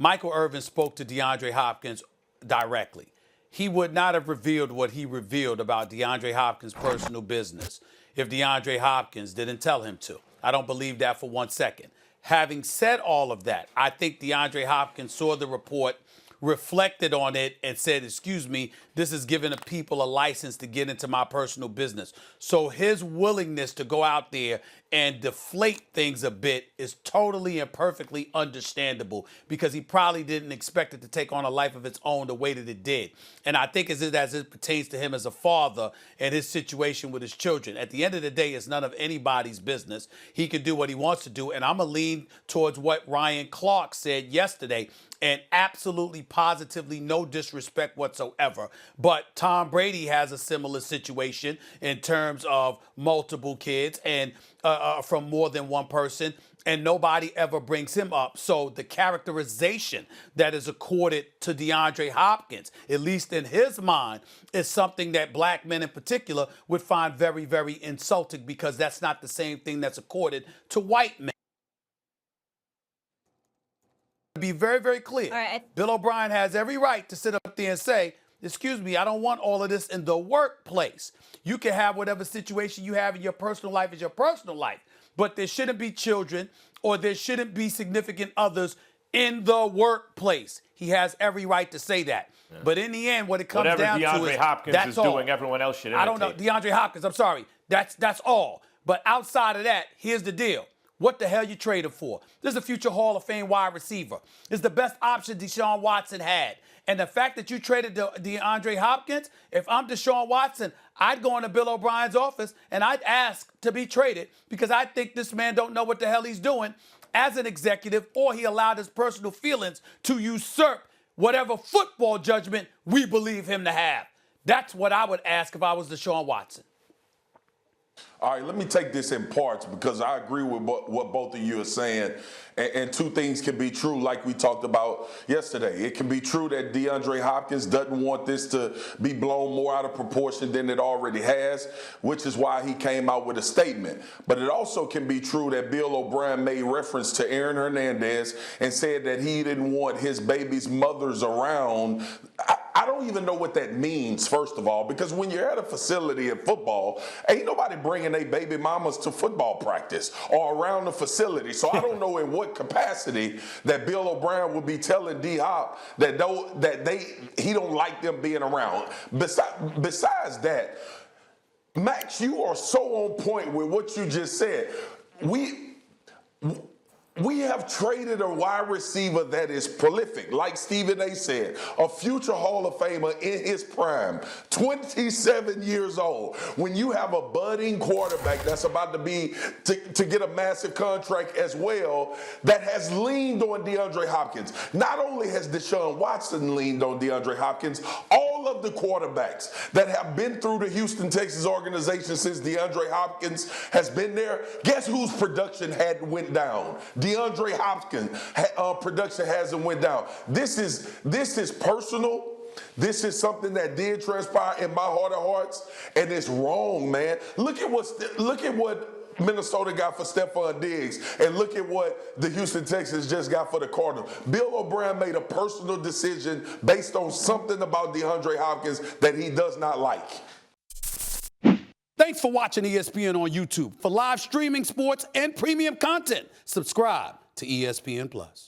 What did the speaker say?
Michael Irvins spoke to DeAndre Hopkins directly. He would not have revealed what he revealed about DeAndre Hopkins' personal business if DeAndre Hopkins didn't tell him to. I don't believe that for 1 second. Having said all of that, I think DeAndre Hopkins saw the report, reflected on it, and said, excuse me, this is giving people a license to get into my personal business. So his willingness to go out there and deflate things a bit is totally and perfectly understandable, because he probably didn't expect it to take on a life of its own the way that it did. And I think as it pertains to him as a father and his situation with his children, at the end of the day, it's none of anybody's business. He can do what he wants to do. And I'm going to lean towards what Ryan Clark said yesterday, and absolutely, positively, no disrespect whatsoever. But Tom Brady has a similar situation in terms of multiple kids and from more than one person, and nobody ever brings him up. So the characterization that is accorded to DeAndre Hopkins, at least in his mind, is something that black men in particular would find very, very insulting, because that's not the same thing that's accorded to white men. Be very, very clear. All right. Bill O'Brien has every right to sit up there and say, excuse me, I don't want all of this in the workplace. You can have whatever situation you have in your personal life is your personal life, but there shouldn't be children or there shouldn't be significant others in the workplace. He has every right to say that. Yeah. But in the end, what it comes down to is DeAndre Hopkins that's is all. Doing, everyone else should imitate. I don't know. DeAndre Hopkins, I'm sorry. That's all. But outside of that, here's the deal. What the hell you traded for? This is a future Hall of Fame wide receiver. It's the best option Deshaun Watson had. And the fact that you traded DeAndre Hopkins, if I'm Deshaun Watson, I'd go into Bill O'Brien's office and I'd ask to be traded, because I think this man don't know what the hell he's doing as an executive, or he allowed his personal feelings to usurp whatever football judgment we believe him to have. That's what I would ask if I was Deshaun Watson. All right, let me take this in parts, because I agree with what both of you are saying. And two things can be true, like we talked about yesterday. It can be true that DeAndre Hopkins doesn't want this to be blown more out of proportion than it already has, which is why he came out with a statement. But it also can be true that Bill O'Brien made reference to Aaron Hernandez and said that he didn't want his baby's mothers around. I don't even know what that means, first of all, because when you're at a facility in football, ain't nobody bringing their baby mamas to football practice or around the facility. So I don't know in what capacity that Bill O'Brien would be telling D-Hop that he don't like them being around. Besides that, Max, you are so on point with what you just said. We have traded a wide receiver that is prolific, like Stephen A. said, a future Hall of Famer in his prime, 27 years old. When you have a budding quarterback that's about to get a massive contract as well, that has leaned on DeAndre Hopkins. Not only has Deshaun Watson leaned on DeAndre Hopkins, all of the quarterbacks that have been through the Houston Texans organization since DeAndre Hopkins has been there, guess whose production had went down? DeAndre Hopkins production hasn't went down. This is personal. This is something that did transpire in my heart of hearts, and it's wrong, man. Look at what Minnesota got for Stephon Diggs, and look at what the Houston Texans just got for the Cardinals. Bill O'Brien made a personal decision based on something about DeAndre Hopkins that he does not like. Thanks for watching ESPN on YouTube. For live streaming, sports, and premium content, subscribe to ESPN+.